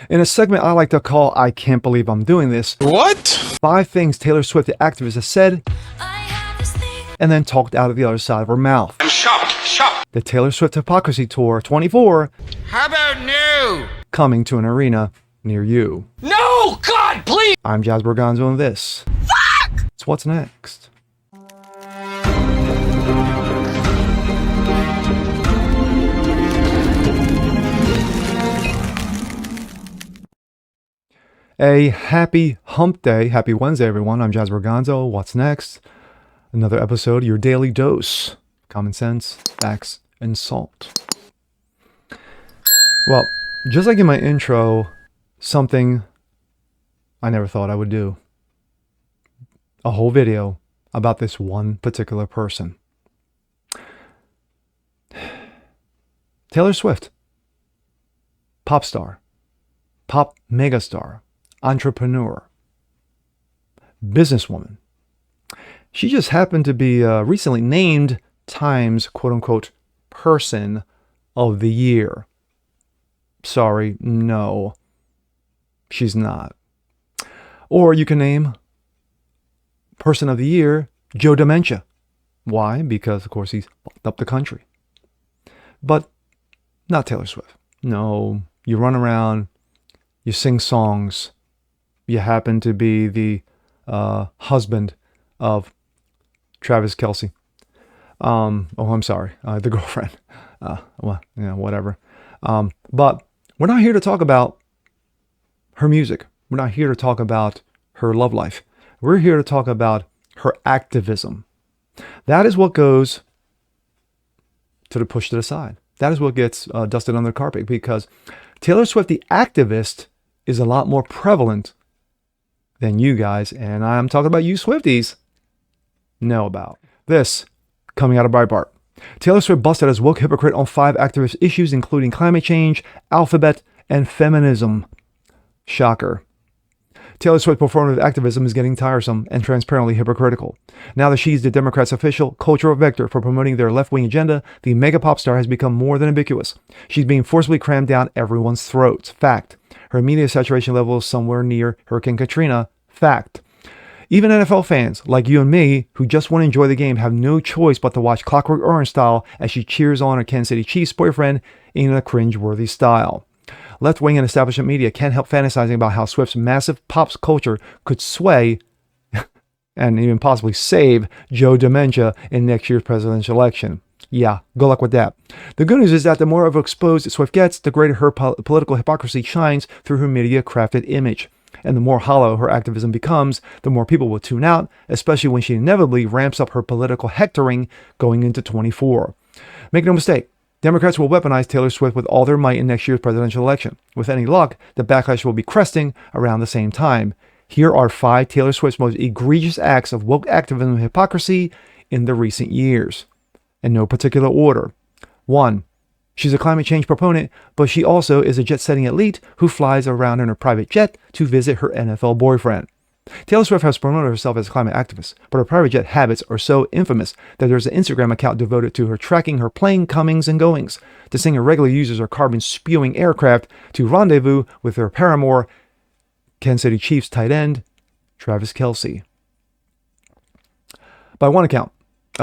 In a segment I like to call I Can't Believe I'm Doing This, What? 5 things Taylor Swift, the activist, has said and then talked out of the other side of her mouth. I'm shocked. The Taylor Swift Hypocrisy Tour 24, How about no? coming to an arena near you. No, God, please. I'm Jazz Borgonzo, and this is What's Next. A happy hump day. Happy Wednesday, everyone. I'm Jazz Borgonzo. What's next? Another episode of your daily dose. Common sense, facts, and salt. Well, just like in my intro, something I never thought I would do. A whole video about this one particular person. Taylor Swift. Pop star. Pop megastar. Entrepreneur, businesswoman. She just happened to be recently named Time's quote-unquote person of the year. Sorry, no, she's not. Or you can name person of the year Joe Dementia. Why? Because, of course, he's fucked up the country. But not Taylor Swift. No, you run around, you sing songs, you happen to be the husband of Travis Kelce. I'm sorry, the girlfriend. Whatever. But we're not here to talk about her music. We're not here to talk about her love life. We're here to talk about her activism. That is what goes pushed to the side. That is what gets dusted under the carpet, because Taylor Swift, the activist, is a lot more prevalent than you guys, and I'm talking about you Swifties, know about. This, coming out of Breitbart. Taylor Swift busted as woke hypocrite on 5 activist issues, including climate change, alphabet, and feminism. Shocker. Taylor Swift's performative activism is getting tiresome and transparently hypocritical. Now that she's the Democrats' official cultural vector for promoting their left-wing agenda, the mega pop star has become more than ambiguous. She's being forcibly crammed down everyone's throats. Fact. Her media saturation level is somewhere near Hurricane Katrina. Fact. Even NFL fans, like you and me, who just want to enjoy the game, have no choice but to watch Clockwork Orange style as she cheers on her Kansas City Chiefs boyfriend in a cringe-worthy style. Left-wing and establishment media can't help fantasizing about how Swift's massive pop culture could sway and even possibly save Joe Dementia in next year's presidential election. Yeah, good luck with that. The good news is that the more overexposed Swift gets, the greater her political hypocrisy shines through her media-crafted image. And the more hollow her activism becomes, the more people will tune out, especially when she inevitably ramps up her political hectoring going into 24. Make no mistake, Democrats will weaponize Taylor Swift with all their might in next year's presidential election. With any luck, the backlash will be cresting around the same time. Here are 5 Taylor Swift's most egregious acts of woke activism and hypocrisy in the recent years. In no particular order. 1. She's a climate change proponent, but she also is a jet-setting elite who flies around in her private jet to visit her NFL boyfriend. Taylor Swift has promoted herself as a climate activist, but her private jet habits are so infamous that there's an Instagram account devoted to her tracking her plane comings and goings. The singer regularly uses her carbon-spewing aircraft to rendezvous with her paramour, Kansas City Chiefs tight end, Travis Kelce. By one account,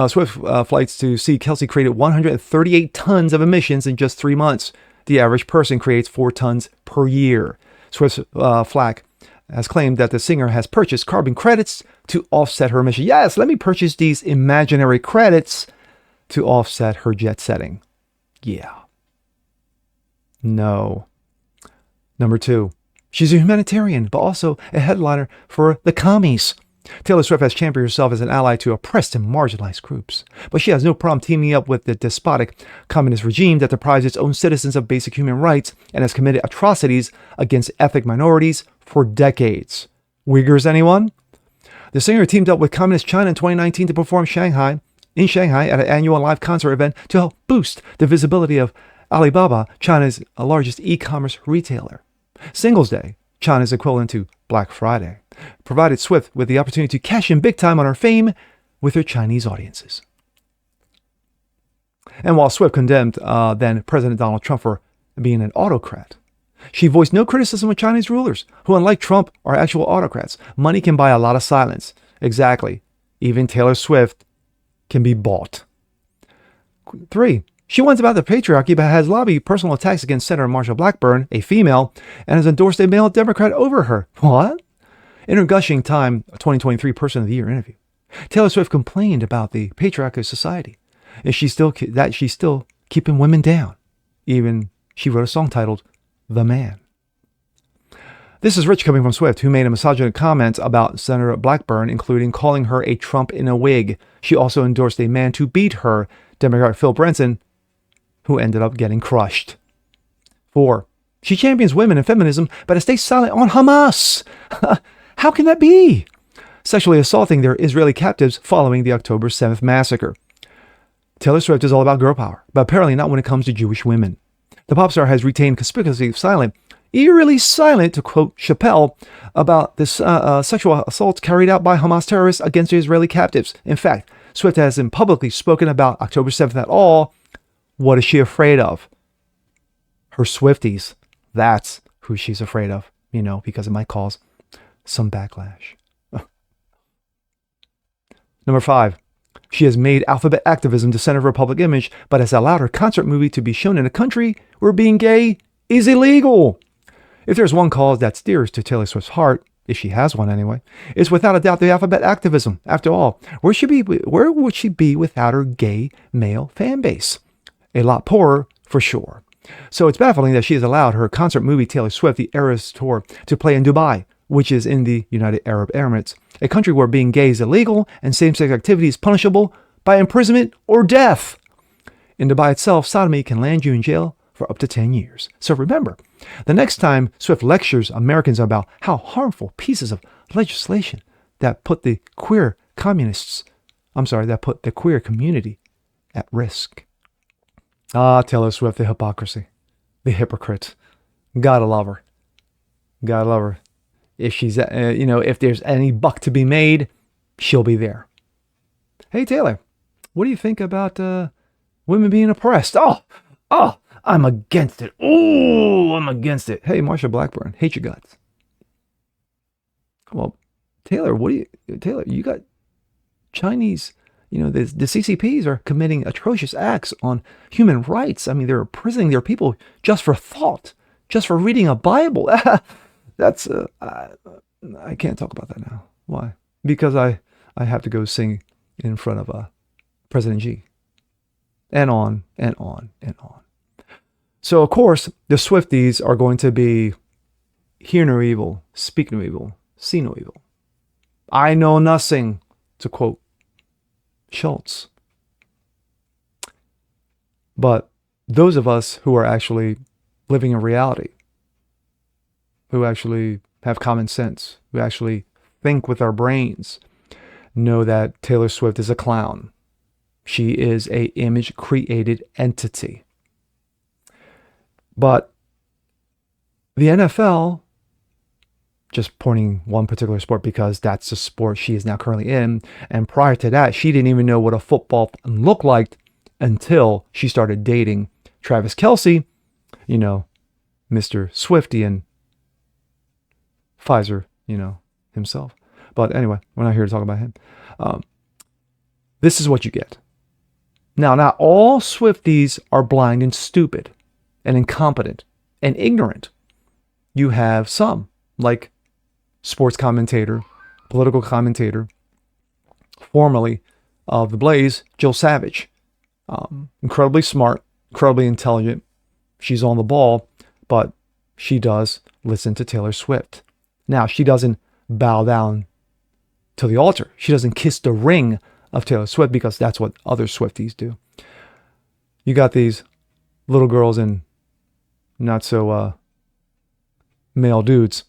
Swift flights to see Kelce created 138 tons of emissions in just 3 months. The average person creates 4 tons per year. Swift's flack has claimed that the singer has purchased carbon credits to offset her emissions. Yes, let me purchase these imaginary credits to offset her jet setting. Yeah. No. Number 2, she's a humanitarian, but also a headliner for the commies. Taylor Swift has championed herself as an ally to oppressed and marginalized groups, but she has no problem teaming up with the despotic communist regime that deprives its own citizens of basic human rights and has committed atrocities against ethnic minorities for decades. Uyghurs, anyone? The singer teamed up with Communist China in 2019 to perform in Shanghai at an annual live concert event to help boost the visibility of Alibaba, China's largest e-commerce retailer. Singles Day, China's equivalent to Black Friday, provided Swift with the opportunity to cash in big time on her fame with her Chinese audiences. And while Swift condemned then President Donald Trump for being an autocrat, She voiced no criticism of Chinese rulers, who, unlike Trump, are actual autocrats. Money can buy a lot of silence. Exactly. Even Taylor Swift can be bought. 3. She went about the patriarchy but has lobbied personal attacks against Senator Marsha Blackburn, a female, and has endorsed a male Democrat over her. What? In her gushing Time 2023 Person of the Year interview, Taylor Swift complained about the patriarchy of society, and she's still keeping women down. Even she wrote a song titled "The Man." This is rich coming from Swift, who made a misogynist comment about Senator Blackburn, including calling her a Trump in a wig. She also endorsed a man to beat her, Democrat Phil Brenton, who ended up getting crushed. 4. She champions women and feminism, but stays silent on Hamas. How can that be? Sexually assaulting their Israeli captives following the October 7th massacre. Taylor Swift is all about girl power, but apparently not when it comes to Jewish women. The pop star has retained conspicuously silent, eerily silent, to quote Chappelle, about this sexual assaults carried out by Hamas terrorists against the Israeli captives. In fact, Swift hasn't publicly spoken about October 7th at all. What is she afraid of? Her Swifties. That's who she's afraid of, because it might cause some backlash. Number 5. She has made alphabet activism the center of her public image, but has allowed her concert movie to be shown in a country where being gay is illegal. If there's one cause that steers to Taylor Swift's heart, if she has one anyway, it's without a doubt the alphabet activism. After all, where would she be without her gay male fan base? A lot poorer, for sure. So it's baffling that she has allowed her concert movie Taylor Swift, the Eras Tour, to play in Dubai, which is in the United Arab Emirates, a country where being gay is illegal and same-sex activity is punishable by imprisonment or death. In Dubai itself, sodomy can land you in jail for up to 10 years. So remember, the next time Swift lectures Americans about how harmful pieces of legislation that put the queer community at risk. Taylor Swift, the hypocrisy, the hypocrite. Gotta love her. Gotta love her. If she's, if there's any buck to be made, she'll be there. Hey, Taylor, what do you think about women being oppressed? Oh, I'm against it. Oh, I'm against it. Hey, Marsha Blackburn, hate your guts. Well, Taylor, you got Chinese, the CCPs are committing atrocious acts on human rights. I mean, they're imprisoning their people just for thought, just for reading a Bible. That's, I can't talk about that now. Why? Because I have to go sing in front of President Xi. And on, and on, and on. So, of course, the Swifties are going to be hear no evil, speak no evil, see no evil. I know nothing, to quote Schultz. But those of us who are actually living in reality, who actually have common sense, who actually think with our brains, know that Taylor Swift is a clown. She is a image-created entity. But the NFL, just pointing one particular sport because that's the sport she is now currently in, and prior to that, she didn't even know what a football looked like until she started dating Travis Kelce, Mr. Swiftie and Pfizer, himself. But anyway, we're not here to talk about him. This is what you get. Now, not all Swifties are blind and stupid and incompetent and ignorant. You have some, like sports commentator, political commentator, formerly of The Blaze, Jill Savage. Incredibly smart, incredibly intelligent. She's on the ball, but she does listen to Taylor Swift. Now, she doesn't bow down to the altar. She doesn't kiss the ring of Taylor Swift because that's what other Swifties do. You got these little girls and not so male dudes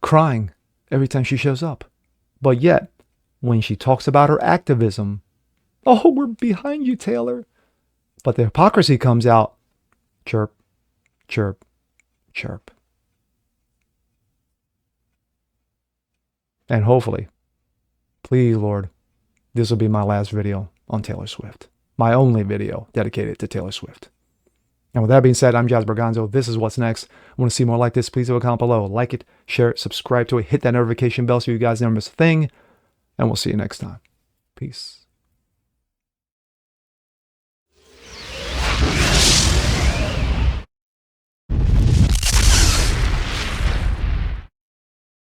crying every time she shows up. But yet, when she talks about her activism, oh, we're behind you, Taylor. But the hypocrisy comes out. Chirp, chirp, chirp. And hopefully, please, Lord, this will be my last video on Taylor Swift. My only video dedicated to Taylor Swift. And with that being said, I'm Jazz Berganzo. This is What's Next. Want to see more like this? Please leave a comment below. Like it, share it, subscribe to it, hit that notification bell so you guys never miss a thing. And we'll see you next time. Peace.